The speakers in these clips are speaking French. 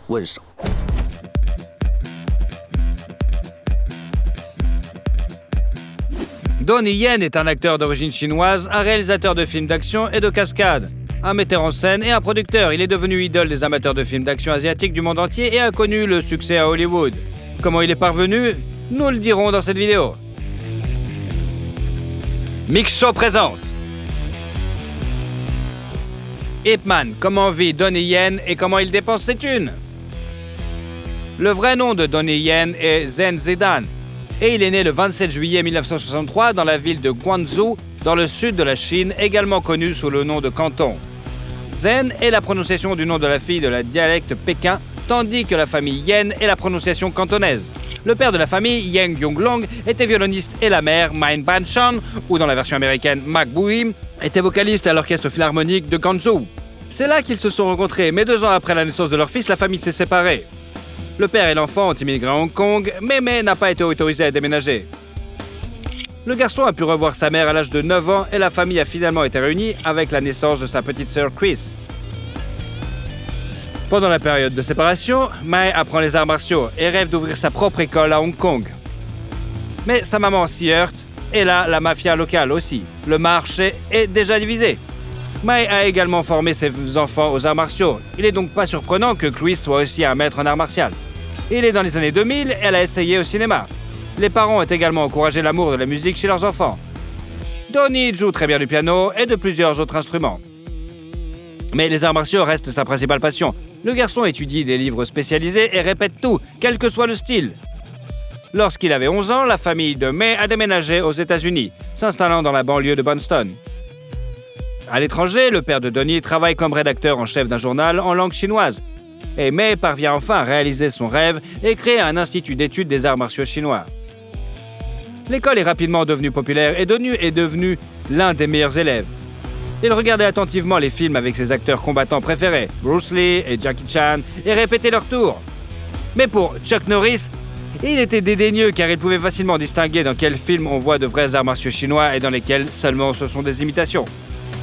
问什么？ Donnie Yen est un acteur d'origine chinoise, un réalisateur de films d'action et de cascade, un metteur en scène et un producteur. Il est devenu idole des amateurs de films d'action asiatiques du monde entier et a connu le succès à Hollywood. Comment il est parvenu? Nous le dirons dans cette vidéo. Mix Show présente Ip Man, comment vit Donnie Yen et comment il dépense ses thunes. Le vrai nom de Donnie Yen est Zhen Zidan et il est né le 27 juillet 1963 dans la ville de Guangzhou, dans le sud de la Chine, également connue sous le nom de Canton. Zhen est la prononciation du nom de la fille de la dialecte pékin, tandis que la famille Yen est la prononciation cantonaise. Le père de la famille, Yang Yonglong, était violoniste et la mère, Min Ban-chan, ou dans la version américaine, Mak Buim, était vocaliste à l'orchestre philharmonique de Guangzhou. C'est là qu'ils se sont rencontrés, mais 2 ans après la naissance de leur fils, la famille s'est séparée. Le père et l'enfant ont immigré à Hong Kong, mais n'a pas été autorisé à déménager. Le garçon a pu revoir sa mère à l'âge de 9 ans et la famille a finalement été réunie avec la naissance de sa petite sœur Chris. Pendant la période de séparation, Mai apprend les arts martiaux et rêve d'ouvrir sa propre école à Hong Kong. Mais sa maman s'y heurte, et là, la mafia locale aussi. Le marché est déjà divisé. Mai a également formé ses enfants aux arts martiaux. Il n'est donc pas surprenant que Chris soit aussi un maître en arts martiaux. Il est dans les années 2000, elle a essayé au cinéma. Les parents ont également encouragé l'amour de la musique chez leurs enfants. Donnie joue très bien du piano et de plusieurs autres instruments. Mais les arts martiaux restent sa principale passion. Le garçon étudie des livres spécialisés et répète tout, quel que soit le style. Lorsqu'il avait 11 ans, la famille de Mai a déménagé aux États-Unis, s'installant dans la banlieue de Boston. À l'étranger, le père de Donnie travaille comme rédacteur en chef d'un journal en langue chinoise. Et Mai parvient enfin à réaliser son rêve et créer un institut d'études des arts martiaux chinois. L'école est rapidement devenue populaire et Donnie est devenu l'un des meilleurs élèves. Il regardait attentivement les films avec ses acteurs combattants préférés, Bruce Lee et Jackie Chan, et répétait leurs tours. Mais pour Chuck Norris, il était dédaigneux car il pouvait facilement distinguer dans quels films on voit de vrais arts martiaux chinois et dans lesquels seulement ce sont des imitations.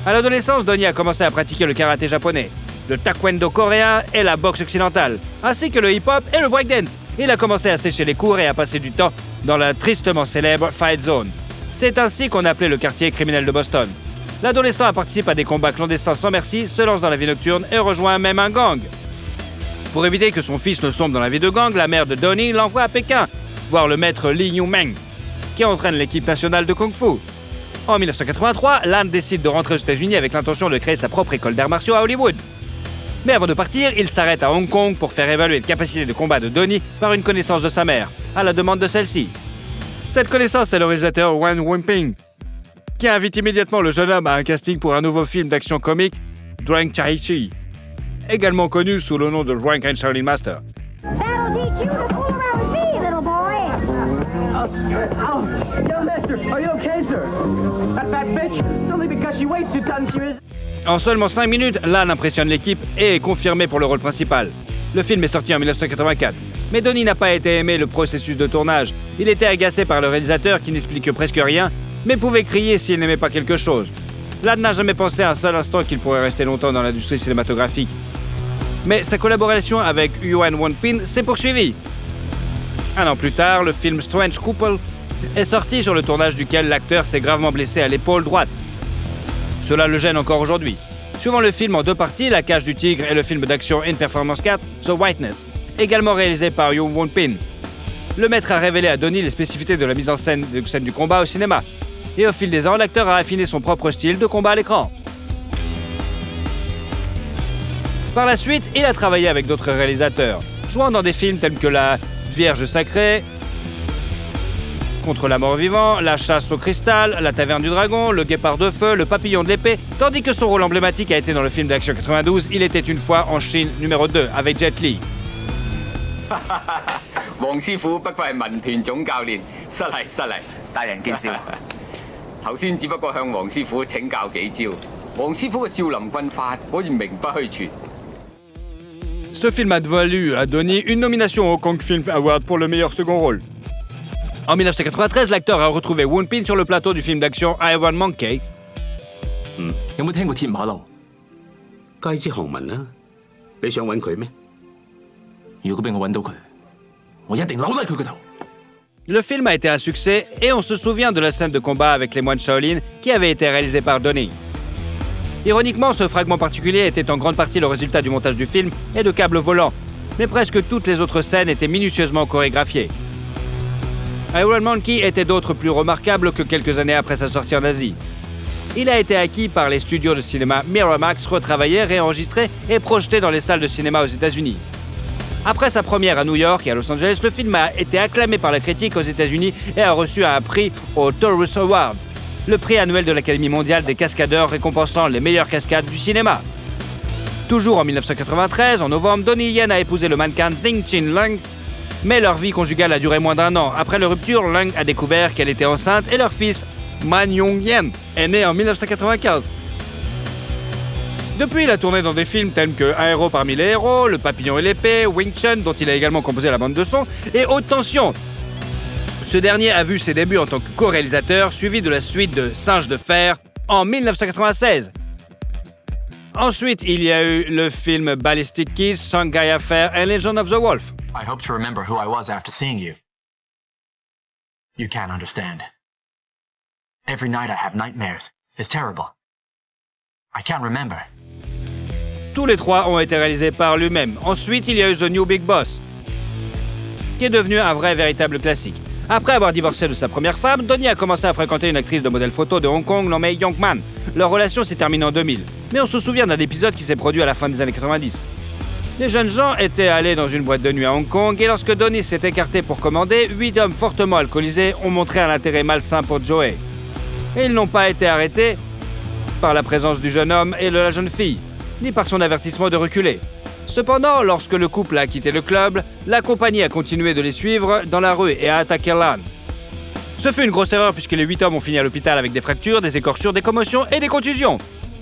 À l'adolescence, Donnie a commencé à pratiquer le karaté japonais, le taekwondo coréen et la boxe occidentale, ainsi que le hip-hop et le breakdance. Il a commencé à sécher les cours et à passer du temps dans la tristement célèbre Fight Zone. C'est ainsi qu'on appelait le quartier criminel de Boston. L'adolescent participe à des combats clandestins sans merci, se lance dans la vie nocturne et rejoint même un gang. Pour éviter que son fils ne sombre dans la vie de gang, la mère de Donnie l'envoie à Pékin, voir le maître Li Yumeng, qui entraîne l'équipe nationale de Kung Fu. En 1983, Lan décide de rentrer aux États-Unis avec l'intention de créer sa propre école d'arts martiaux à Hollywood. Mais avant de partir, il s'arrête à Hong Kong pour faire évaluer les capacités de combat de Donnie par une connaissance de sa mère, à la demande de celle-ci. Cette connaissance est le réalisateur Wan Wenping, qui invite immédiatement le jeune homme à un casting pour un nouveau film d'action comique, Drang Chai-Chi, également connu sous le nom de Drunk and Shaolin Master. That'll teach you to fool around with me, little boy. Young master, are you okay, sir? That fat bitch, it's only because she weighs 2 tons she is... En seulement 5 minutes, Lan impressionne l'équipe et est confirmé pour le rôle principal. Le film est sorti en 1984. Mais Donnie n'a pas été aimé le processus de tournage. Il était agacé par le réalisateur qui n'explique presque rien, mais pouvait crier s'il n'aimait pas quelque chose. Lan n'a jamais pensé un seul instant qu'il pourrait rester longtemps dans l'industrie cinématographique. Mais sa collaboration avec Yuan Wonpin s'est poursuivie. 1 an plus tard, le film Strange Couple est sorti, sur le tournage duquel l'acteur s'est gravement blessé à l'épaule droite. Cela le gêne encore aujourd'hui. Suivant le film en 2 parties, La Cage du Tigre et le film d'action In Performance 4, The Whiteness, également réalisé par Yuan Wonpin. Le maître a révélé à Donnie les spécificités de la mise en scène du combat au cinéma. Et au fil des ans, l'acteur a affiné son propre style de combat à l'écran. Par la suite, il a travaillé avec d'autres réalisateurs, jouant dans des films tels que La Vierge Sacrée, Contre la mort vivant, La Chasse au cristal, La Taverne du Dragon, Le Guépard de feu, Le Papillon de l'épée, tandis que son rôle emblématique a été dans le film d'action 92, Il était une fois en Chine numéro 2 avec Jet Li. 黃師傅不過係民團總教練，失禮失禮，大人見笑。頭先只不過向黃師傅請教幾招，黃師傅嘅少林棍法可以名不虛傳。 Ce film a valu à Donnie une nomination au Kong Film Award pour le meilleur second rôle. En 1993, l'acteur a retrouvé Wonpin sur le plateau du film d'action Iron Monkey. 有冇聽過鐵馬騮？街知巷聞啦，你想揾佢咩？如果俾我揾到佢，我一定扭低佢個頭。 Le film a été un succès et on se souvient de la scène de combat avec les moines Shaolin qui avait été réalisée par Donnie. Ironiquement, ce fragment particulier était en grande partie le résultat du montage du film et de câbles volants, mais presque toutes les autres scènes étaient minutieusement chorégraphiées. Iron Monkey était d'autres plus remarquables que quelques années après sa sortie en Asie. Il a été acquis par les studios de cinéma Miramax, retravaillé, réenregistré et projeté dans les salles de cinéma aux États-Unis. Après sa première à New York et à Los Angeles, le film a été acclamé par la critique aux États-Unis et a reçu un prix aux Taurus Awards, le prix annuel de l'Académie mondiale des cascadeurs récompensant les meilleures cascades du cinéma. Toujours en 1993, en novembre, Donnie Yen a épousé le mannequin Zing Chin Lung, mais leur vie conjugale a duré moins d'1 an. Après leur rupture, Lung a découvert qu'elle était enceinte et leur fils, Man Yong Yen, est né en 1995. Depuis, il a tourné dans des films tels que Un héros parmi les héros, Le papillon et l'épée, Wing Chun, dont il a également composé la bande de son, et Haute tension. Ce dernier a vu ses débuts en tant que co-réalisateur, suivi de la suite de Singe de fer en 1996. Ensuite, il y a eu le film Ballistic Keys, Shanghai Affair et Legend of the Wolf. I hope to remember who I was after seeing you. You can't understand. Every night I have nightmares. It's terrible. I can't remember. Tous les trois ont été réalisés par lui-même. Ensuite, il y a eu The New Big Boss, qui est devenu un vrai véritable classique. Après avoir divorcé de sa première femme, Donnie a commencé à fréquenter une actrice de modèle photo de Hong Kong nommée Young-man. Leur relation s'est terminée en 2000, mais on se souvient d'un épisode qui s'est produit à la fin des années 90. Les jeunes gens étaient allés dans une boîte de nuit à Hong Kong et lorsque Donnie s'est écarté pour commander, 8 hommes fortement alcoolisés ont montré un intérêt malsain pour Joey. Et ils n'ont pas été arrêtés par la présence du jeune homme et de la jeune fille, ni par son avertissement de reculer. Cependant, lorsque le couple a quitté le club, la compagnie a continué de les suivre dans la rue et a attaqué Lan. Ce fut une grosse erreur puisque les 8 hommes ont fini à l'hôpital avec des fractures, des écorchures, des commotions et des contusions.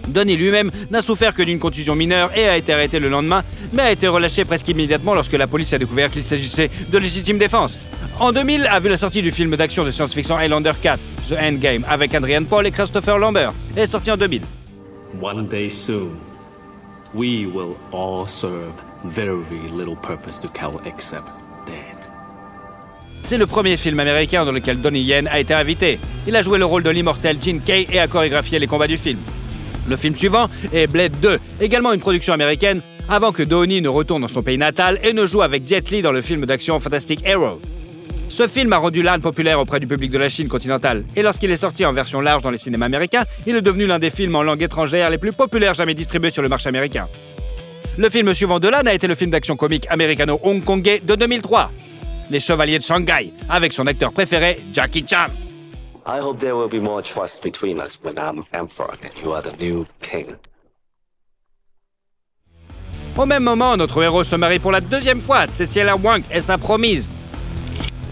Donnie lui-même n'a souffert que d'une contusion mineure et a été arrêté le lendemain, mais a été relâché presque immédiatement lorsque la police a découvert qu'il s'agissait de légitime défense. En 2000 a vu la sortie du film d'action de science-fiction Highlander 4, The Endgame, avec Adrian Paul et Christopher Lambert, est sorti en 2000. One day soon, we will all serve very little purpose to kill except dead. C'est le premier film américain dans lequel Donnie Yen a été invité. Il a joué le rôle de l'immortel Gene Kay et a chorégraphié les combats du film. Le film suivant est Blade 2, également une production américaine, avant que Donnie ne retourne dans son pays natal et ne joue avec Jet Li dans le film d'action Fantastic Hero. Ce film a rendu Lan populaire auprès du public de la Chine continentale, et lorsqu'il est sorti en version large dans les cinémas américains, il est devenu l'un des films en langue étrangère les plus populaires jamais distribués sur le marché américain. Le film suivant de Lan a été le film d'action comique américano-hongkongais de 2003, Les Chevaliers de Shanghai, avec son acteur préféré, Jackie Chan. I hope there will be more trust between us when I'm emperor and you are the new king. Au même moment, notre héros se marie pour la 2e fois. Cecilia Wang est sa promise.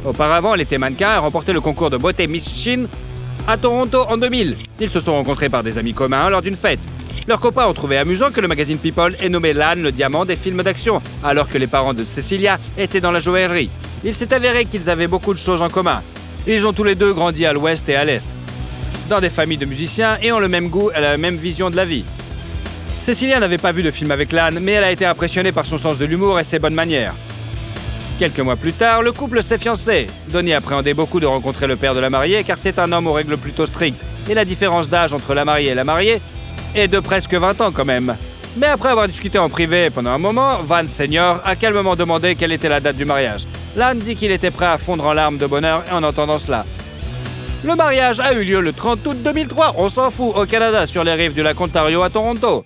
Auparavant, elle était mannequin et a remporté le concours de beauté Miss Chine à Toronto en 2000. Ils se sont rencontrés par des amis communs lors d'une fête. Leurs copains ont trouvé amusant que le magazine People ait nommé Lan le diamant des films d'action, alors que les parents de Cecilia étaient dans la joaillerie. Il s'est avéré qu'ils avaient beaucoup de choses en commun. Ils ont tous les deux grandi à l'ouest et à l'est, dans des familles de musiciens et ont le même goût et la même vision de la vie. Cecilia n'avait pas vu de film avec Lan, mais elle a été impressionnée par son sens de l'humour et ses bonnes manières. Quelques mois plus tard, le couple s'est fiancé. Donnie appréhendait beaucoup de rencontrer le père de la mariée car c'est un homme aux règles plutôt strictes, et la différence d'âge entre la mariée et la mariée est de presque 20 ans quand même. Mais après avoir discuté en privé pendant un moment, Van Senior a calmement demandé quelle était la date du mariage. Lan dit qu'il était prêt à fondre en larmes de bonheur en entendant cela. Le mariage a eu lieu le 30 août 2003, on s'en fout, au Canada, sur les rives du lac Ontario à Toronto.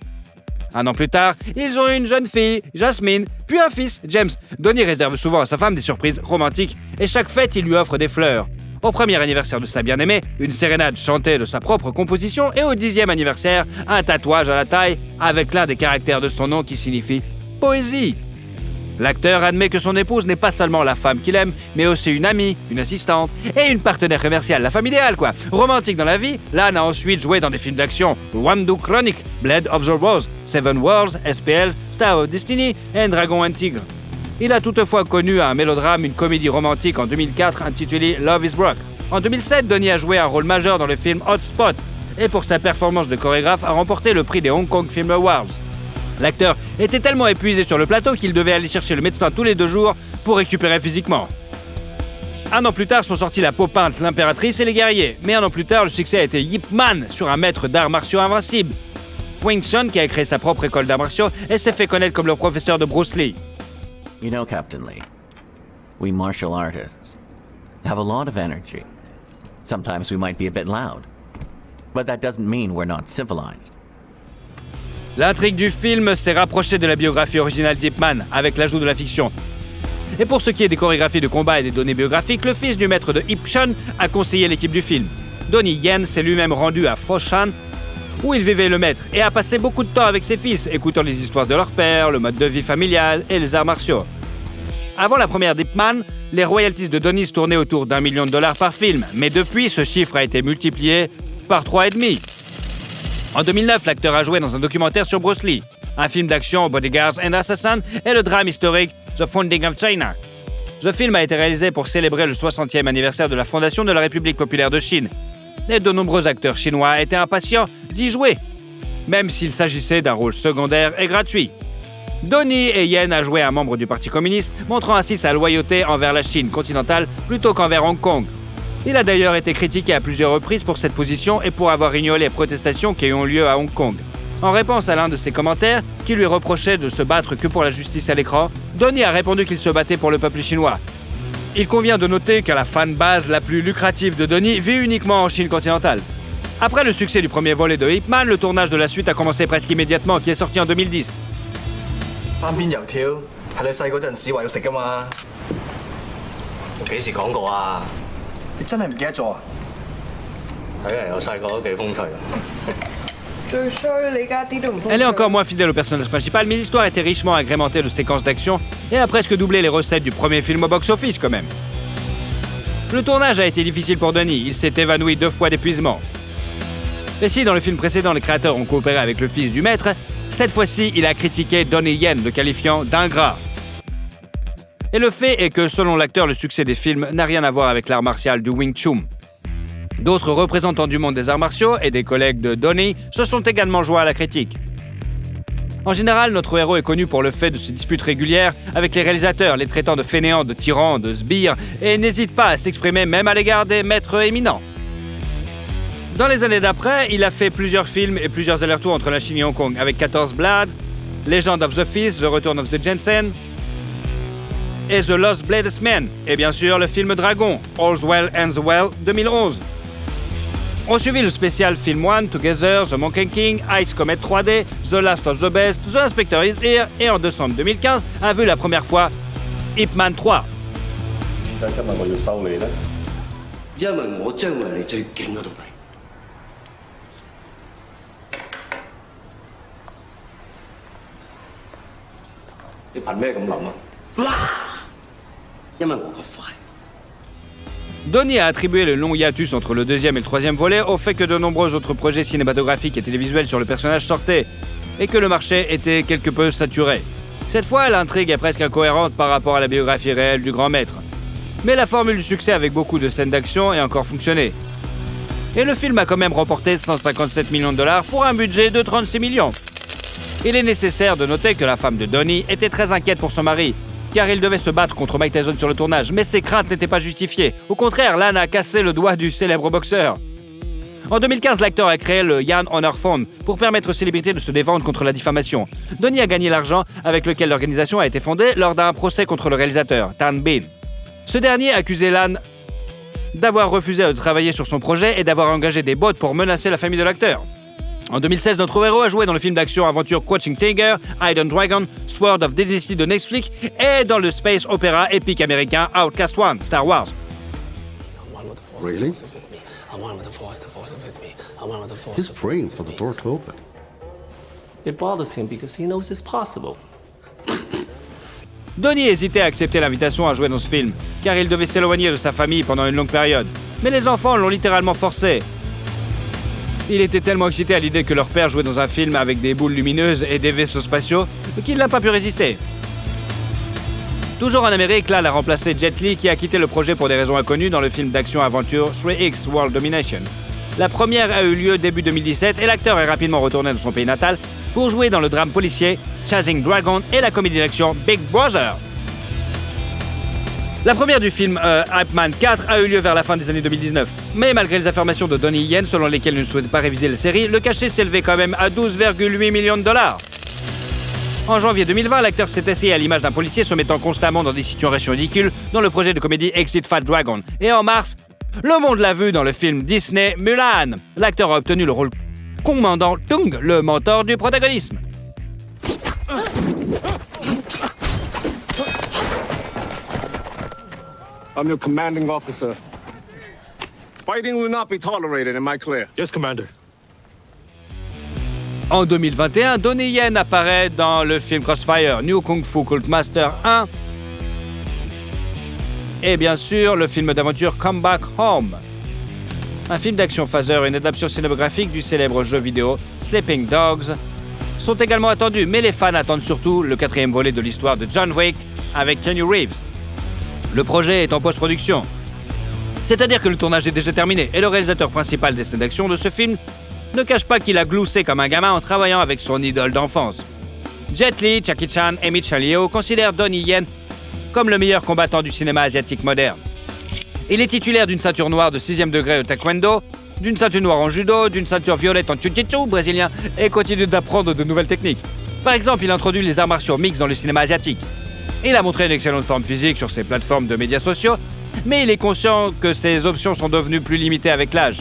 Un an plus tard, ils ont eu une jeune fille, Jasmine, puis un fils, James. Donnie réserve souvent à sa femme des surprises romantiques et chaque fête, il lui offre des fleurs. Au premier anniversaire de sa bien-aimée, une sérénade chantée de sa propre composition et au 10e anniversaire, un tatouage à la taille avec l'un des caractères de son nom qui signifie « poésie ». L'acteur admet que son épouse n'est pas seulement la femme qu'il aime, mais aussi une amie, une assistante et une partenaire commerciale, la femme idéale quoi. Romantique dans la vie, Lan a ensuite joué dans des films d'action, Wandu Chronic, Blade of the Rose, Seven Worlds, SPL, Star of Destiny et Dragon and Tigre. Il a toutefois connu un mélodrame, une comédie romantique en 2004 intitulée Love is Broke. En 2007, Donnie a joué un rôle majeur dans le film Hot Spot et pour sa performance de chorégraphe a remporté le prix des Hong Kong Film Awards. L'acteur était tellement épuisé sur le plateau qu'il devait aller chercher le médecin tous les 2 jours pour récupérer physiquement. 1 an plus tard sont sortis La Peau peinte, L'Impératrice et Les Guerriers. Mais 1 an plus tard, le succès a été Ip Man sur un maître d'arts martiaux invincible. Wing Chun, qui a créé sa propre école d'arts martiaux et s'est fait connaître comme le professeur de Bruce Lee. You know, Captain Lee, we martial artists have a lot of energy. Sometimes we might be a bit loud, but that doesn't mean we're not civilized. L'intrigue du film s'est rapprochée de la biographie originale d'Ip Man, avec l'ajout de la fiction. Et pour ce qui est des chorégraphies de combat et des données biographiques, le fils du maître de Ip Chun a conseillé l'équipe du film. Donnie Yen s'est lui-même rendu à Foshan, où il vivait le maître, et a passé beaucoup de temps avec ses fils, écoutant les histoires de leur père, le mode de vie familial et les arts martiaux. Avant la première d'Ip Man, les royalties de Donnie se tournaient autour d'$1 million par film, mais depuis, ce chiffre a été multiplié par 3,5. En 2009, l'acteur a joué dans un documentaire sur Bruce Lee, un film d'action Bodyguards and Assassins et le drame historique The Founding of China. Ce film a été réalisé pour célébrer le 60e anniversaire de la fondation de la République populaire de Chine. Et de nombreux acteurs chinois étaient impatients d'y jouer, même s'il s'agissait d'un rôle secondaire et gratuit. Donnie Yen a joué un membre du Parti communiste, montrant ainsi sa loyauté envers la Chine continentale plutôt qu'envers Hong Kong. Il a d'ailleurs été critiqué à plusieurs reprises pour cette position et pour avoir ignoré les protestations qui ont lieu à Hong Kong. En réponse à l'un de ses commentaires, qui lui reprochait de se battre que pour la justice à l'écran, Donnie a répondu qu'il se battait pour le peuple chinois. Il convient de noter que la fanbase la plus lucrative de Donnie vit uniquement en Chine continentale. Après le succès du premier volet de Ip Man, le tournage de la suite a commencé presque immédiatement, qui est sorti en 2010. 單邊油條係你細嗰陣時話要食㗎嘛？我幾時講過啊？你真係唔記得咗啊？睇嚟我細個都幾風趣。 Elle est encore moins fidèle au personnage principal, mais l'histoire était richement agrémentée de séquences d'action et a presque doublé les recettes du premier film au box-office quand même. Le tournage a été difficile pour Donnie, il s'est évanoui 2 fois d'épuisement. Et si dans le film précédent les créateurs ont coopéré avec le fils du maître, cette fois-ci il a critiqué Donnie Yen, le qualifiant d'ingrat. Et le fait est que selon l'acteur, le succès des films n'a rien à voir avec l'art martial du Wing Chun. D'autres représentants du monde des arts martiaux et des collègues de Donnie se sont également joints à la critique. En général, notre héros est connu pour le fait de ses disputes régulières avec les réalisateurs, les traitant de fainéants, de tyrans, de sbires, et n'hésite pas à s'exprimer même à l'égard des maîtres éminents. Dans les années d'après, il a fait plusieurs films et plusieurs allers-retours entre la Chine et Hong Kong, avec 14 Blades, Legend of the Fist, The Return of the Jensen, et The Lost Bladesman, et bien sûr le film Dragon, All's Well Ends Well 2011. On suivit le spécial Film One, Together, The Monkey King, Ice Comet 3D, The Last of the Best, The Inspector is Here et en décembre 2015 a vu la première fois Ip Man 3. 點解今日我要收你呢？因為我將會係你最勁嗰度嚟。你憑咩咁諗啊？因為我個快。 Donnie a attribué le long hiatus entre le 2e et le 3e volet au fait que de nombreux autres projets cinématographiques et télévisuels sur le personnage sortaient et que le marché était quelque peu saturé. Cette fois, l'intrigue est presque incohérente par rapport à la biographie réelle du grand maître. Mais la formule du succès avec beaucoup de scènes d'action a encore fonctionné. Et le film a quand même remporté $157 millions pour un budget de 36 millions. Il est nécessaire de noter que la femme de Donnie était très inquiète pour son mari, car il devait se battre contre Mike Tyson sur le tournage, mais ses craintes n'étaient pas justifiées. Au contraire, l'âne a cassé le doigt du célèbre boxeur. En 2015, l'acteur a créé le Yan Honor Fund pour permettre aux célébrités de se défendre contre la diffamation. Donnie a gagné l'argent avec lequel l'organisation a été fondée lors d'un procès contre le réalisateur, Tan Bin. Ce dernier accusait l'âne d'avoir refusé de travailler sur son projet et d'avoir engagé des bots pour menacer la famille de l'acteur. En 2016, notre héros a joué dans le film d'action-aventure Crouching Tiger, Hidden Dragon, Sword of Dynasty de Netflix et dans le space opéra épique américain Outcast One, Star Wars. Really? He's praying for the door to open. It bothers him because he knows it's possible. Donnie hésitait à accepter l'invitation à jouer dans ce film, car il devait s'éloigner de sa famille pendant une longue période. Mais les enfants l'ont littéralement forcé. Il était tellement excité à l'idée que leur père jouait dans un film avec des boules lumineuses et des vaisseaux spatiaux qu'il n'a pas pu résister. Toujours en Amérique, Lan a remplacé Jet Li qui a quitté le projet pour des raisons inconnues dans le film d'action-aventure 3X World Domination. La première a eu lieu début 2017 et l'acteur est rapidement retourné dans son pays natal pour jouer dans le drame policier Chasing Dragon et la comédie d'action Big Brother. La première du film Ip Man 4 a eu lieu vers la fin des années 2019. Mais malgré les affirmations de Donnie Yen selon lesquelles il ne souhaitait pas réviser la série, le cachet s'élevait quand même à 12,8 millions de dollars. En janvier 2020, l'acteur s'est essayé à l'image d'un policier se mettant constamment dans des situations ridicules dans le projet de comédie Exit Fat Dragon. Et en mars, le monde l'a vu dans le film Disney Mulan. L'acteur a obtenu le rôle commandant Tung, le mentor du protagonisme. I'm your commanding officer. Fighting will not be tolerated, am I clear? Yes, Commander. En 2021, Donnie Yen apparaît dans le film Crossfire, New Kung Fu Cult Master 1 et bien sûr le film d'aventure Come Back Home. Un film d'action phaser et une adaptation cinématographique du célèbre jeu vidéo Sleeping Dogs sont également attendus, mais les fans attendent surtout le 4e volet de l'histoire de John Wick avec Keanu Reeves. Le projet est en post-production, c'est-à-dire que le tournage est déjà terminé et le réalisateur principal des scènes d'action de ce film ne cache pas qu'il a gloussé comme un gamin en travaillant avec son idole d'enfance. Jet Li, Jackie Chan et Michelle Yeoh considèrent Donnie Yen comme le meilleur combattant du cinéma asiatique moderne. Il est titulaire d'une ceinture noire de 6e degré au taekwondo, d'une ceinture noire en judo, d'une ceinture violette en jiu-jitsu brésilien et continue d'apprendre de nouvelles techniques. Par exemple, il introduit les arts martiaux mixtes dans le cinéma asiatique. Il a montré une excellente forme physique sur ses plateformes de médias sociaux, mais il est conscient que ses options sont devenues plus limitées avec l'âge.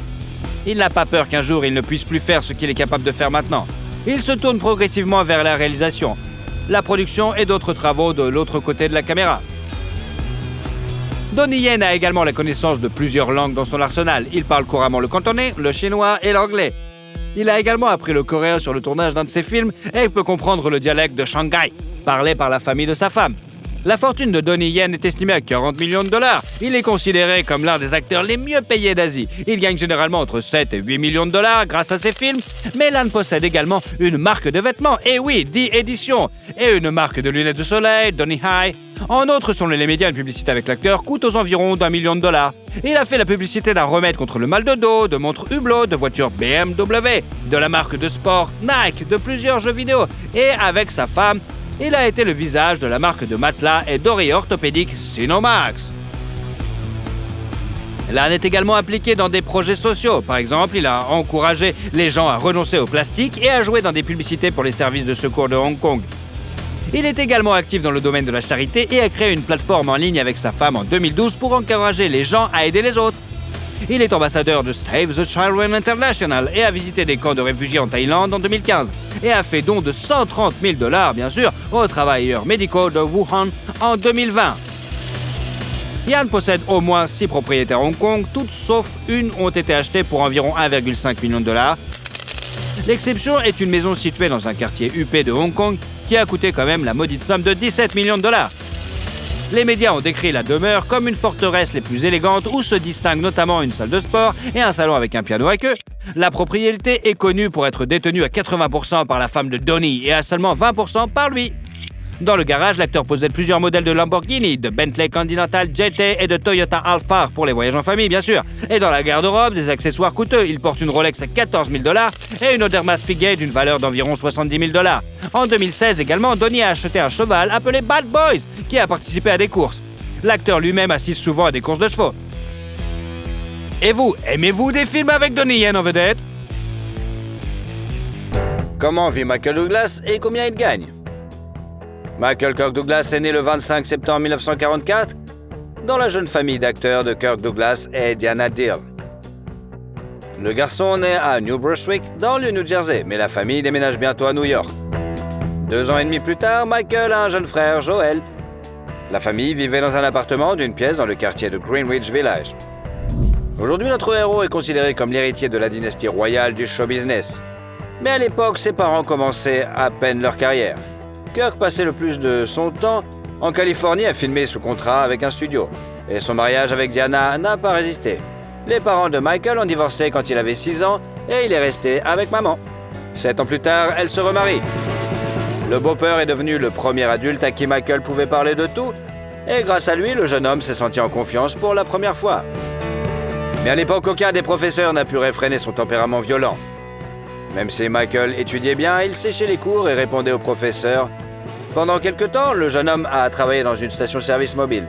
Il n'a pas peur qu'un jour il ne puisse plus faire ce qu'il est capable de faire maintenant. Il se tourne progressivement vers la réalisation, la production et d'autres travaux de l'autre côté de la caméra. Donnie Yen a également la connaissance de plusieurs langues dans son arsenal. Il parle couramment le cantonais, le chinois et l'anglais. Il a également appris le coréen sur le tournage d'un de ses films et peut comprendre le dialecte de Shanghai, parlé par la famille de sa femme. La fortune de Donnie Yen est estimée à 40 millions de dollars. Il est considéré comme l'un des acteurs les mieux payés d'Asie. Il gagne généralement entre 7 et 8 millions de dollars grâce à ses films, mais l'âne possède également une marque de vêtements, et oui, The Edition, et une marque de lunettes de soleil, Donnie High. En outre, selon les médias, une publicité avec l'acteur coûte aux environs d'1 million de dollars. Il a fait la publicité d'un remède contre le mal de dos, de montres Hublot, de voitures BMW, de la marque de sport Nike, de plusieurs jeux vidéo, et avec sa femme, il a été le visage de la marque de matelas et d'oreillers orthopédiques Sinomax. L'âne est également impliqué dans des projets sociaux. Par exemple, il a encouragé les gens à renoncer au plastique et à jouer dans des publicités pour les services de secours de Hong Kong. Il est également actif dans le domaine de la charité et a créé une plateforme en ligne avec sa femme en 2012 pour encourager les gens à aider les autres. Il est ambassadeur de Save the Children International et a visité des camps de réfugiés en Thaïlande en 2015 et a fait don de 130 000 $, bien sûr, aux travailleurs médicaux de Wuhan en 2020. Yan possède au moins 6 propriétés à Hong Kong, toutes sauf une ont été achetées pour environ 1,5 million de dollars. L'exception est une maison située dans un quartier huppé de Hong Kong qui a coûté quand même la maudite somme de 17 millions de dollars. Les médias ont décrit la demeure comme une forteresse les plus élégantes où se distinguent notamment une salle de sport et un salon avec un piano à queue. La propriété est connue pour être détenue à 80% par la femme de Donnie et à seulement 20% par lui. Dans le garage, l'acteur possède plusieurs modèles de Lamborghini, de Bentley Continental GT et de Toyota Alphard pour les voyages en famille, bien sûr. Et dans la garde-robe, des accessoires coûteux. Il porte une Rolex à 14 000 $ et une Oderma Spiegel d'une valeur d'environ 70 000 $. En 2016 également, Donnie a acheté un cheval appelé Bad Boys qui a participé à des courses. L'acteur lui-même assiste souvent à des courses de chevaux. Et vous, aimez-vous des films avec Donnie Yen en vedette? Comment vit Michael Douglas et combien il gagne? Michael Kirk Douglas est né le 25 septembre 1944 dans la jeune famille d'acteurs de Kirk Douglas et Diana Deal. Le garçon naît à New Brunswick, dans le New Jersey, mais la famille déménage bientôt à New York. 2 ans et demi plus tard, Michael a un jeune frère, Joel. La famille vivait dans un appartement d'une pièce dans le quartier de Greenwich Village. Aujourd'hui, notre héros est considéré comme l'héritier de la dynastie royale du show business. Mais à l'époque, ses parents commençaient à peine leur carrière. Kirk passait le plus de son temps en Californie à filmer sous contrat avec un studio. Et son mariage avec Diana n'a pas résisté. Les parents de Michael ont divorcé quand il avait 6 ans et il est resté avec maman. 7 ans plus tard, elle se remarie. Le beau-père est devenu le premier adulte à qui Michael pouvait parler de tout. Et grâce à lui, le jeune homme s'est senti en confiance pour la première fois. Mais à l'époque, aucun des professeurs n'a pu réfréner son tempérament violent. Même si Michael étudiait bien, il séchait les cours et répondait aux professeurs. Pendant quelque temps, le jeune homme a travaillé dans une station-service mobile.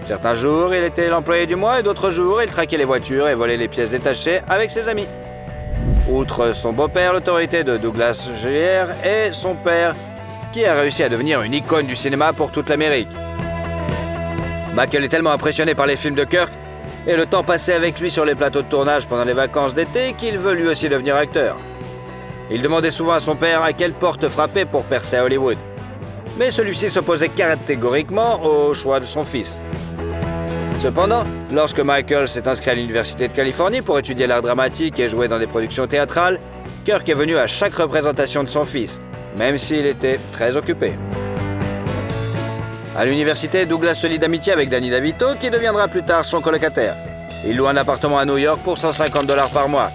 Certains jours, il était l'employé du mois et d'autres jours, il traquait les voitures et volait les pièces détachées avec ses amis. Outre son beau-père, l'autorité de Douglas Jr. et son père, qui a réussi à devenir une icône du cinéma pour toute l'Amérique. Michael est tellement impressionné par les films de Kirk et le temps passé avec lui sur les plateaux de tournage pendant les vacances d'été qu'il veut lui aussi devenir acteur. Il demandait souvent à son père à quelle porte frapper pour percer à Hollywood. Mais celui-ci s'opposait catégoriquement au choix de son fils. Cependant, lorsque Michael s'est inscrit à l'Université de Californie pour étudier l'art dramatique et jouer dans des productions théâtrales, Kirk est venu à chaque représentation de son fils, même s'il était très occupé. À l'université, Douglas se lie d'amitié avec Danny DeVito, qui deviendra plus tard son colocataire. Il loue un appartement à New York pour $150 par mois.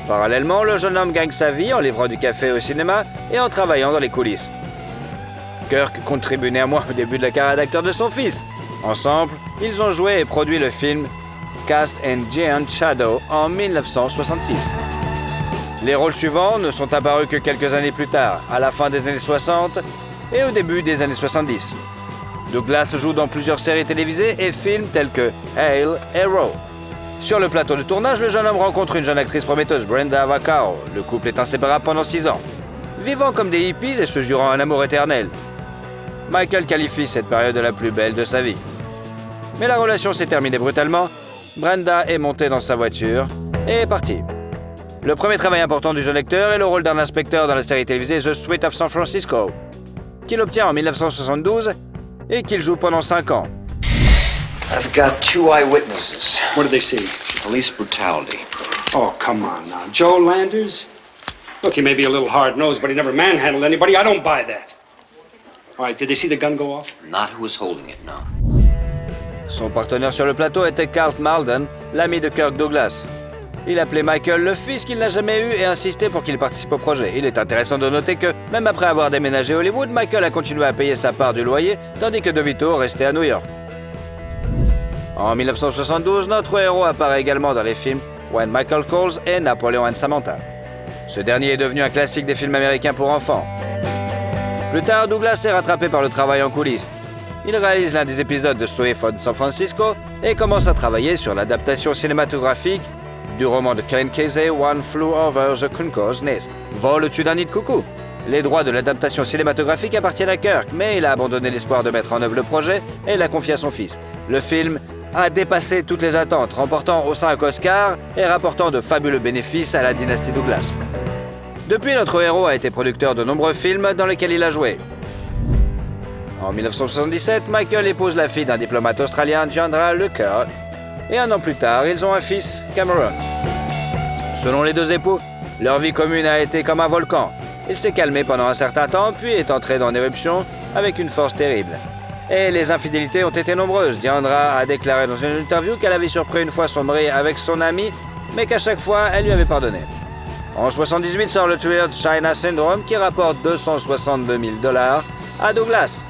Parallèlement, le jeune homme gagne sa vie en livrant du café au cinéma et en travaillant dans les coulisses. Kirk contribue néanmoins au début de la carrière d'acteur de son fils. Ensemble, ils ont joué et produit le film Cast and Giant Shadow en 1966. Les rôles suivants ne sont apparus que quelques années plus tard, à la fin des années 60 et au début des années 70. Douglas joue dans plusieurs séries télévisées et films tels que Hale et Row. Sur le plateau de tournage, le jeune homme rencontre une jeune actrice prometteuse, Brenda Vaccaro. Le couple est inséparable pendant 6 ans. Vivant comme des hippies et se jurant un amour éternel, Michael qualifie cette période de la plus belle de sa vie. Mais la relation s'est terminée brutalement. Brenda est montée dans sa voiture et est partie. Le premier travail important du jeune acteur est le rôle d'un inspecteur dans la série télévisée The Street of San Francisco, qu'il obtient en 1972 et qu'il joue pendant 5 ans. I've got 2 eyewitnesses. What did they see? Police brutality. Oh, come on now. Joe Landers? Look, he may be a little hard-nosed, but he never manhandled anybody. I don't buy that. All right, did they see the gun go off? Not who was holding it, no. Son partenaire sur le plateau était Carl Malden, l'ami de Kirk Douglas. Il appelait Michael le fils qu'il n'a jamais eu et insistait pour qu'il participe au projet. Il est intéressant de noter que, même après avoir déménagé à Hollywood, Michael a continué à payer sa part du loyer, tandis que DeVito restait à New York. En 1972, notre héros apparaît également dans les films When Michael Calls et Napoleon and Samantha. Ce dernier est devenu un classique des films américains pour enfants. Plus tard, Douglas est rattrapé par le travail en coulisses. Il réalise l'un des épisodes de Street of San Francisco et commence à travailler sur l'adaptation cinématographique du roman de Ken Kesey, One Flew Over the Cuckoo's Nest, Vol au-dessus d'un nid de coucou. Les droits de l'adaptation cinématographique appartiennent à Kirk, mais il a abandonné l'espoir de mettre en œuvre le projet et l'a confié à son fils. Le film a dépassé toutes les attentes, remportant aux 5 Oscars et rapportant de fabuleux bénéfices à la dynastie Douglas. Depuis, notre héros a été producteur de nombreux films dans lesquels il a joué. En 1977, Michael épouse la fille d'un diplomate australien, Chandra Lucker, et 1 an plus tard, ils ont un fils, Cameron. Selon les 2 époux, leur vie commune a été comme un volcan. Il s'est calmé pendant un certain temps, puis est entré en éruption avec une force terrible. Et les infidélités ont été nombreuses. Diandra a déclaré dans une interview qu'elle avait surpris une fois son mari avec son ami, mais qu'à chaque fois, elle lui avait pardonné. En 1978 sort le thriller China Syndrome qui rapporte $262 000 à Douglas.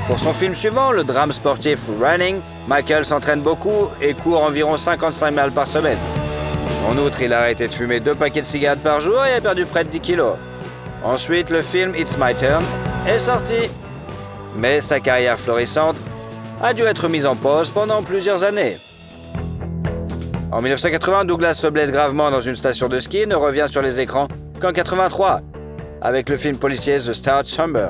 Pour son film suivant, le drame sportif Running, Michael s'entraîne beaucoup et court environ 55 miles par semaine. En outre, il a arrêté de fumer 2 paquets de cigarettes par jour et a perdu près de 10 kilos. Ensuite, le film It's My Turn est sorti. Mais sa carrière florissante a dû être mise en pause pendant plusieurs années. En 1980, Douglas se blesse gravement dans une station de ski et ne revient sur les écrans qu'en 1983, avec le film policier The Star Chamber.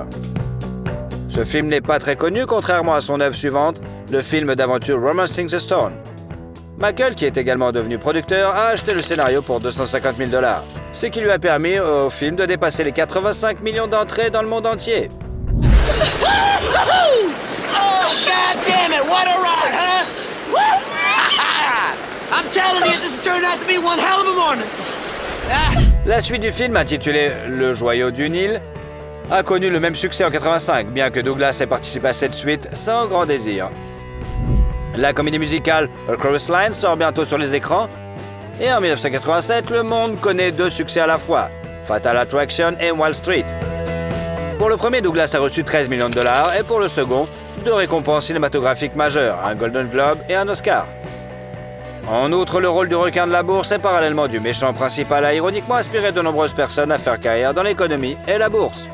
Ce film n'est pas très connu, contrairement à son œuvre suivante, le film d'aventure Romancing the Stone. Michael, qui est également devenu producteur, a acheté le scénario pour $250 000, ce qui lui a permis au film de dépasser les 85 millions d'entrées dans le monde entier. Oh, God damn it, what a ride, huh? I'm telling you, this has turned out to be one hell of a morning. La suite du film, intitulée Le Joyau du Nil, a connu le même succès en 1985, bien que Douglas ait participé à cette suite sans grand désir. La comédie musicale A Chorus Line sort bientôt sur les écrans, et en 1987, le monde connaît 2 succès à la fois, Fatal Attraction et Wall Street. Pour le premier, Douglas a reçu $13 millions, et pour le second, 2 récompenses cinématographiques majeures, un Golden Globe et un Oscar. En outre, le rôle du requin de la bourse et parallèlement du méchant principal a ironiquement inspiré de nombreuses personnes à faire carrière dans l'économie et la bourse.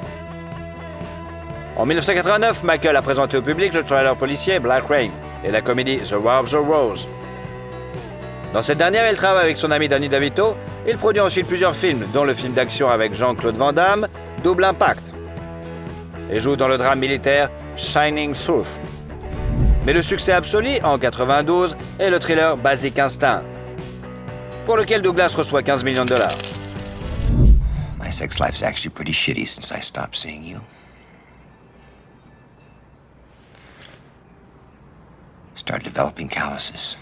En 1989, Michael a présenté au public le thriller policier Black Rain et la comédie The War of the Rose. Dans cette dernière, il travaille avec son ami Danny DeVito. Il produit ensuite plusieurs films, dont le film d'action avec Jean-Claude Van Damme, Double Impact, et joue dans le drame militaire Shining Truth. Mais le succès absolu, en 92, est le thriller Basic Instinct, pour lequel Douglas reçoit 15 millions de dollars. My sex life's actually pretty shitty since I stopped seeing you. Started developing calluses.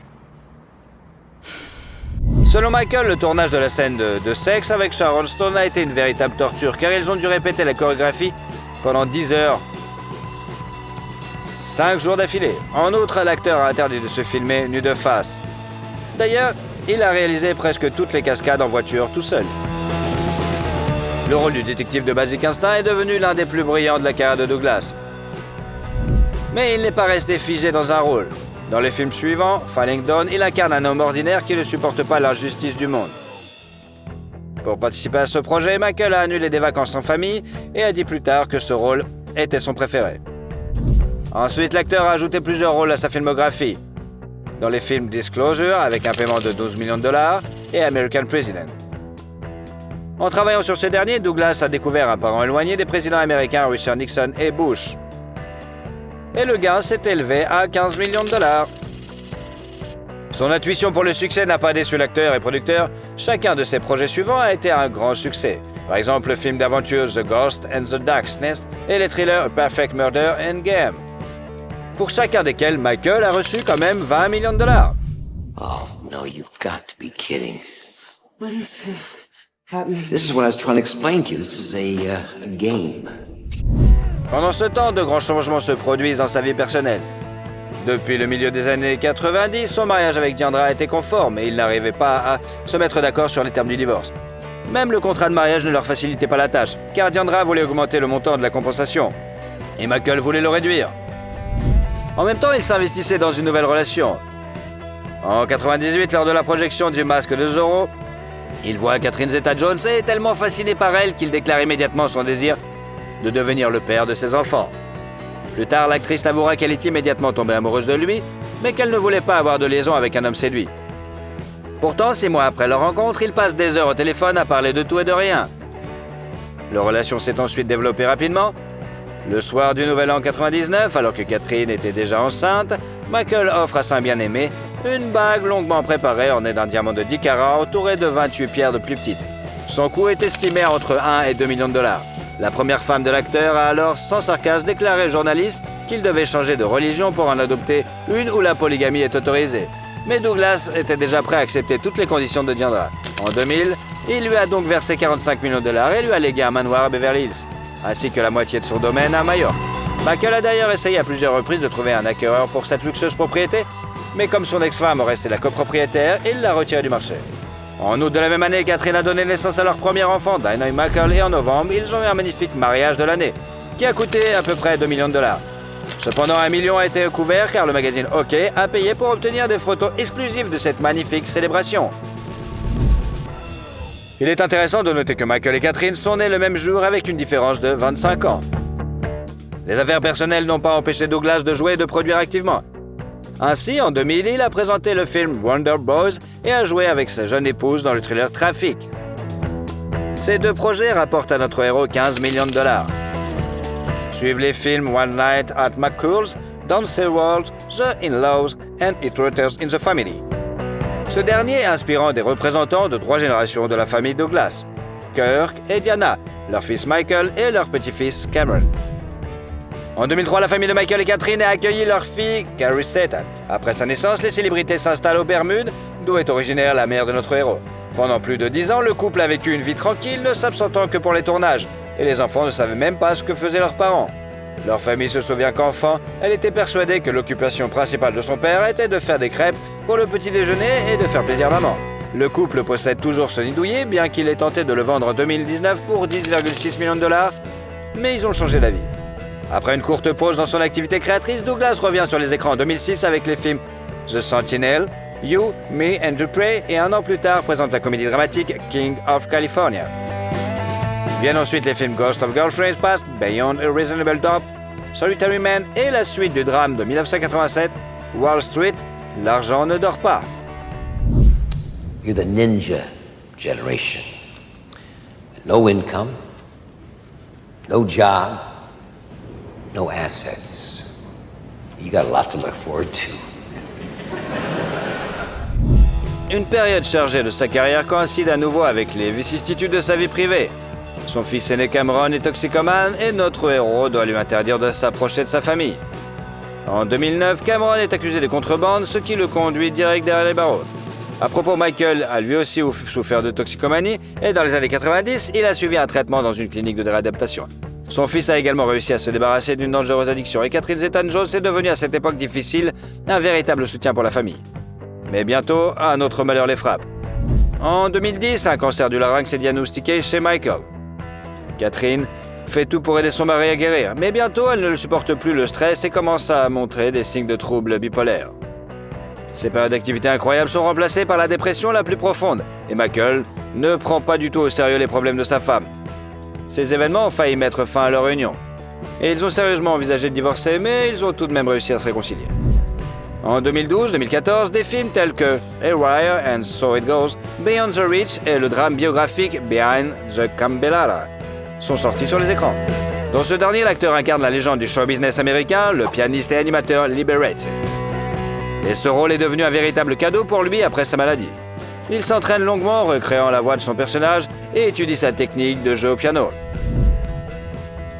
Selon Michael, le tournage de la scène de sexe avec Sharon Stone a été une véritable torture, car ils ont dû répéter la chorégraphie pendant 10 heures. 5 jours d'affilée. En outre, l'acteur a interdit de se filmer nu de face. D'ailleurs, il a réalisé presque toutes les cascades en voiture tout seul. Le rôle du détective de Basic Instinct est devenu l'un des plus brillants de la carrière de Douglas. Mais il n'est pas resté figé dans un rôle. Dans les films suivants, Falling Down, il incarne un homme ordinaire qui ne supporte pas l'injustice du monde. Pour participer à ce projet, Michael a annulé des vacances en famille et a dit plus tard que ce rôle était son préféré. Ensuite, l'acteur a ajouté plusieurs rôles à sa filmographie. Dans les films Disclosure, avec un paiement de 12 millions de dollars, et American President. En travaillant sur ce dernier, Douglas a découvert un parent éloigné des présidents américains Richard Nixon et Bush. Et le gain s'est élevé à 15 millions de dollars. Son intuition pour le succès n'a pas déçu l'acteur et producteur. Chacun de ses projets suivants a été un grand succès. Par exemple, le film d'aventure The Ghost and the Dark's Nest et les thrillers A Perfect Murder and Game. Pour chacun desquels, Michael a reçu quand même 20 millions de dollars. Oh, no, you've got to be kidding. What is happening? This is what I was trying to explain to you. This is a game. Pendant ce temps, de grands changements se produisent dans sa vie personnelle. Depuis le milieu des années 90, son mariage avec Diandra était conforme et il n'arrivait pas à se mettre d'accord sur les termes du divorce. Même le contrat de mariage ne leur facilitait pas la tâche, car Diandra voulait augmenter le montant de la compensation. Et Michael voulait le réduire. En même temps, il s'investissait dans une nouvelle relation. En 98, lors de la projection du Masque de Zorro, il voit Catherine Zeta-Jones et est tellement fasciné par elle qu'il déclare immédiatement son désir de devenir le père de ses enfants. Plus tard, l'actrice avouera qu'elle est immédiatement tombée amoureuse de lui, mais qu'elle ne voulait pas avoir de liaison avec un homme séduit. Pourtant, 6 mois après leur rencontre, ils passent des heures au téléphone à parler de tout et de rien. Leur relation s'est ensuite développée rapidement. Le soir du Nouvel An 99, alors que Catherine était déjà enceinte, Michael offre à sa bien-aimée une bague longuement préparée ornée d'un diamant de 10 carats entouré de 28 pierres de plus petites. Son coût est estimé à entre 1 et 2 millions de dollars. La première femme de l'acteur a alors, sans sarcasme, déclaré aux journalistes qu'il devait changer de religion pour en adopter une où la polygamie est autorisée. Mais Douglas était déjà prêt à accepter toutes les conditions de Diandra. En 2000, il lui a donc versé 45 millions de dollars et lui a légué un manoir à Beverly Hills, ainsi que la moitié de son domaine à Majorque. Michael a d'ailleurs essayé à plusieurs reprises de trouver un acquéreur pour cette luxueuse propriété, mais comme son ex-femme restait la copropriétaire, il l'a retirée du marché. En août de la même année, Catherine a donné naissance à leur premier enfant, Dinah et Michael, et en novembre, ils ont eu un magnifique mariage de l'année, qui a coûté à peu près 2 millions de dollars. Cependant, 1 million a été couvert car le magazine OK a payé pour obtenir des photos exclusives de cette magnifique célébration. Il est intéressant de noter que Michael et Catherine sont nés le même jour avec une différence de 25 ans. Les affaires personnelles n'ont pas empêché Douglas de jouer et de produire activement. Ainsi, en 2000, il a présenté le film Wonder Boys et a joué avec sa jeune épouse dans le thriller Traffic. Ces deux projets rapportent à notre héros 15 millions de dollars. Suivent les films One Night at McCool's, Downstairs World, The In-Laws and Intruders in the Family. Ce dernier inspirant des représentants de 3 générations de la famille Douglas, Kirk et Diana, leur fils Michael et leur petit-fils Cameron. En 2003, la famille de Michael et Catherine a accueilli leur fille, Carrie Seaton. Après sa naissance, les célébrités s'installent aux Bermudes, d'où est originaire la mère de notre héros. Pendant plus de 10 ans, le couple a vécu une vie tranquille, ne s'absentant que pour les tournages, et les enfants ne savaient même pas ce que faisaient leurs parents. Leur famille se souvient qu'enfant, elle était persuadée que l'occupation principale de son père était de faire des crêpes pour le petit déjeuner et de faire plaisir à maman. Le couple possède toujours ce nid douillet, bien qu'il ait tenté de le vendre en 2019 pour 10,6 millions de dollars, mais ils ont changé d'avis. Après une courte pause dans son activité créatrice, Douglas revient sur les écrans en 2006 avec les films The Sentinel, You, Me and Dupree et un an plus tard présente la comédie dramatique King of California. Viennent ensuite les films Ghost of Girlfriend's Past, Beyond a Reasonable Doubt, Solitary Man et la suite du drame de 1987, Wall Street, L'argent ne dort pas. You're the ninja generation. No income, no job, no assets. You got a lot to look forward to. Une période chargée de sa carrière coïncide à nouveau avec les vicissitudes de sa vie privée. Son fils aîné Cameron est toxicomane et notre héros doit lui interdire de s'approcher de sa famille. En 2009, Cameron est accusé de contrebande, ce qui le conduit direct derrière les barreaux. À propos, Michael a lui aussi souffert de toxicomanie et dans les années 90, il a suivi un traitement dans une clinique de réadaptation. Son fils a également réussi à se débarrasser d'une dangereuse addiction et Catherine Zeta-Jones est devenue à cette époque difficile un véritable soutien pour la famille. Mais bientôt, un autre malheur les frappe. En 2010, un cancer du larynx est diagnostiqué chez Michael. Catherine fait tout pour aider son mari à guérir, mais bientôt elle ne supporte plus le stress et commence à montrer des signes de troubles bipolaires. Ces périodes d'activité incroyables sont remplacées par la dépression la plus profonde, et Michael ne prend pas du tout au sérieux les problèmes de sa femme. Ces événements ont failli mettre fin à leur union, et ils ont sérieusement envisagé de divorcer, mais ils ont tout de même réussi à se réconcilier. En 2012-2014, des films tels que A Wire and So It Goes, Beyond the Reach et le drame biographique Behind the Cambellara sont sortis sur les écrans. Dans ce dernier, l'acteur incarne la légende du show business américain, le pianiste et animateur Liberace. Et ce rôle est devenu un véritable cadeau pour lui après sa maladie. Il s'entraîne longuement, recréant la voix de son personnage et étudie sa technique de jeu au piano.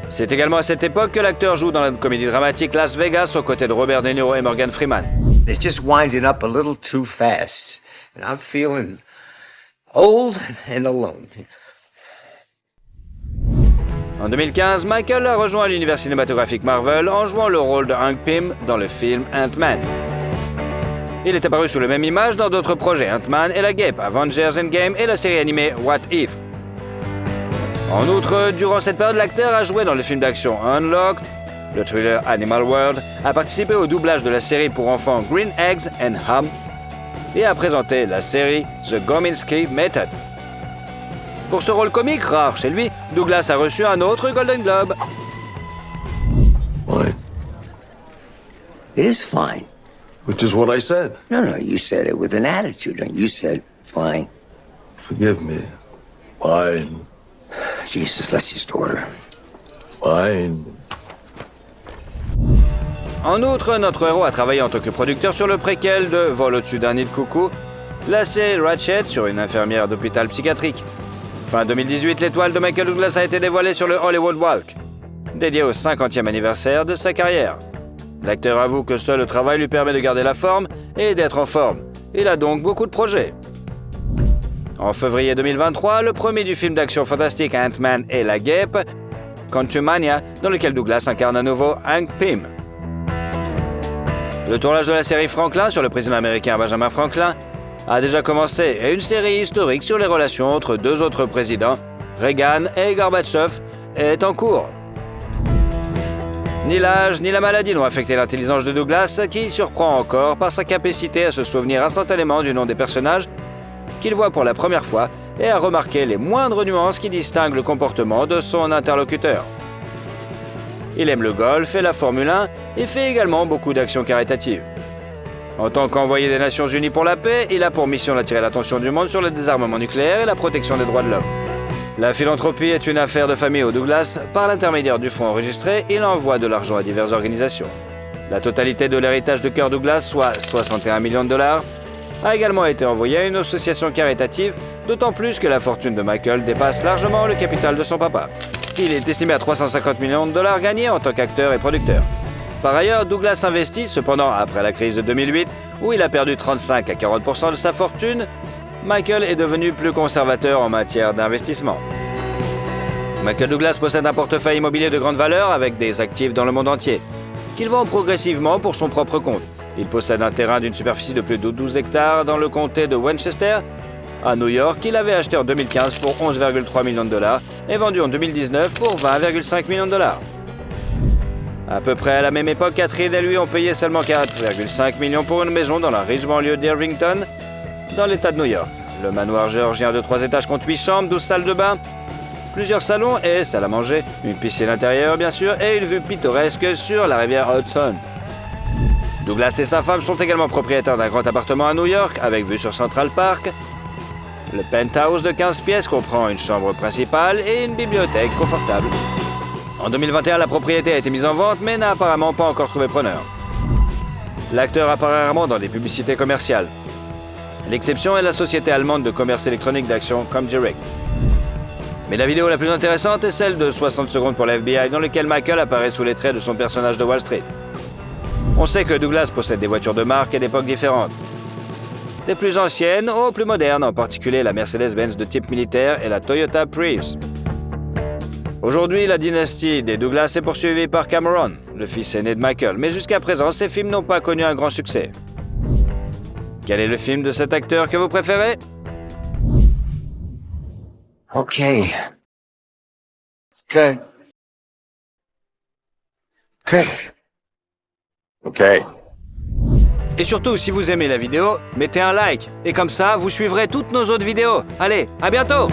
C'est également à cette époque que l'acteur joue dans la comédie dramatique Las Vegas aux côtés de Robert De Niro et Morgan Freeman. It's just winding up a little too fast. And I'm feeling old and alone. En 2015, Michael a rejoint l'univers cinématographique Marvel en jouant le rôle de Hank Pym dans le film Ant-Man. Il est apparu sous la même image dans d'autres projets, Ant-Man et la Guêpe, Avengers Endgame et la série animée What If. En outre, durant cette période, l'acteur a joué dans le film d'action Unlocked, le thriller Animal World, a participé au doublage de la série pour enfants Green Eggs and Ham et a présenté la série The Gominsky Method. Pour ce rôle comique rare chez lui, Douglas a reçu un autre Golden Globe. What? It is fine. Which is what I said. No, you said it with an attitude, and you said fine. Forgive me. Fine. Jesus, let's just order. Fine. En outre, notre héros a travaillé en tant que producteur sur le préquel de Vol au-dessus d'un nid de coucou, la série Ratchet sur une infirmière d'hôpital psychiatrique. Fin 2018, l'étoile de Michael Douglas a été dévoilée sur le Hollywood Walk, dédié au 50e anniversaire de sa carrière. L'acteur avoue que seul le travail lui permet de garder la forme et d'être en forme. Il a donc beaucoup de projets. En février 2023, le premier du film d'action fantastique Ant-Man et la Guêpe, Quantumania, dans lequel Douglas incarne à nouveau Hank Pym. Le tournage de la série Franklin sur le président américain Benjamin Franklin a déjà commencé et une série historique sur les relations entre deux autres présidents, Reagan et Gorbatchev, est en cours. Ni l'âge ni la maladie n'ont affecté l'intelligence de Douglas, qui surprend encore par sa capacité à se souvenir instantanément du nom des personnages qu'il voit pour la première fois et à remarquer les moindres nuances qui distinguent le comportement de son interlocuteur. Il aime le golf et la Formule 1 et fait également beaucoup d'actions caritatives. En tant qu'envoyé des Nations Unies pour la paix, il a pour mission d'attirer l'attention du monde sur le désarmement nucléaire et la protection des droits de l'homme. La philanthropie est une affaire de famille au Douglas. Par l'intermédiaire du fonds enregistré, il envoie de l'argent à diverses organisations. La totalité de l'héritage de Kirk Douglas, soit 61 millions de dollars, a également été envoyée à une association caritative, d'autant plus que la fortune de Michael dépasse largement le capital de son papa. Il est estimé à 350 millions de dollars gagnés en tant qu'acteur et producteur. Par ailleurs, Douglas investit, cependant après la crise de 2008, où il a perdu 35 à 40% de sa fortune, Michael est devenu plus conservateur en matière d'investissement. Michael Douglas possède un portefeuille immobilier de grande valeur avec des actifs dans le monde entier, qu'il vend progressivement pour son propre compte. Il possède un terrain d'une superficie de plus de 12 hectares dans le comté de Westchester, à New York, qu'il avait acheté en 2015 pour 11,3 millions de dollars et vendu en 2019 pour 20,5 millions de dollars. À peu près à la même époque, Catherine et lui ont payé seulement 4,5 millions pour une maison dans la riche banlieue d'Irvington, dans l'État de New York. Le manoir géorgien de 3 étages compte 8 chambres, 12 salles de bain, plusieurs salons et salle à manger, une piscine intérieure bien sûr et une vue pittoresque sur la rivière Hudson. Douglas et sa femme sont également propriétaires d'un grand appartement à New York avec vue sur Central Park. Le penthouse de 15 pièces comprend une chambre principale et une bibliothèque confortable. En 2021, la propriété a été mise en vente mais n'a apparemment pas encore trouvé preneur. L'acteur apparaît rarement dans des publicités commerciales. L'exception est la société allemande de commerce électronique d'action Comdirect. Mais la vidéo la plus intéressante est celle de 60 secondes pour l'FBI dans laquelle Michael apparaît sous les traits de son personnage de Wall Street. On sait que Douglas possède des voitures de marque et d'époques différentes. Des plus anciennes aux plus modernes, en particulier la Mercedes-Benz de type militaire et la Toyota Prius. Aujourd'hui, la dynastie des Douglas est poursuivie par Cameron, le fils aîné de Michael, mais jusqu'à présent, ces films n'ont pas connu un grand succès. Quel est le film de cet acteur que vous préférez? Okay. Good. Okay. Okay. Et surtout, si vous aimez la vidéo, mettez un like. Et comme ça, vous suivrez toutes nos autres vidéos. Allez, à bientôt!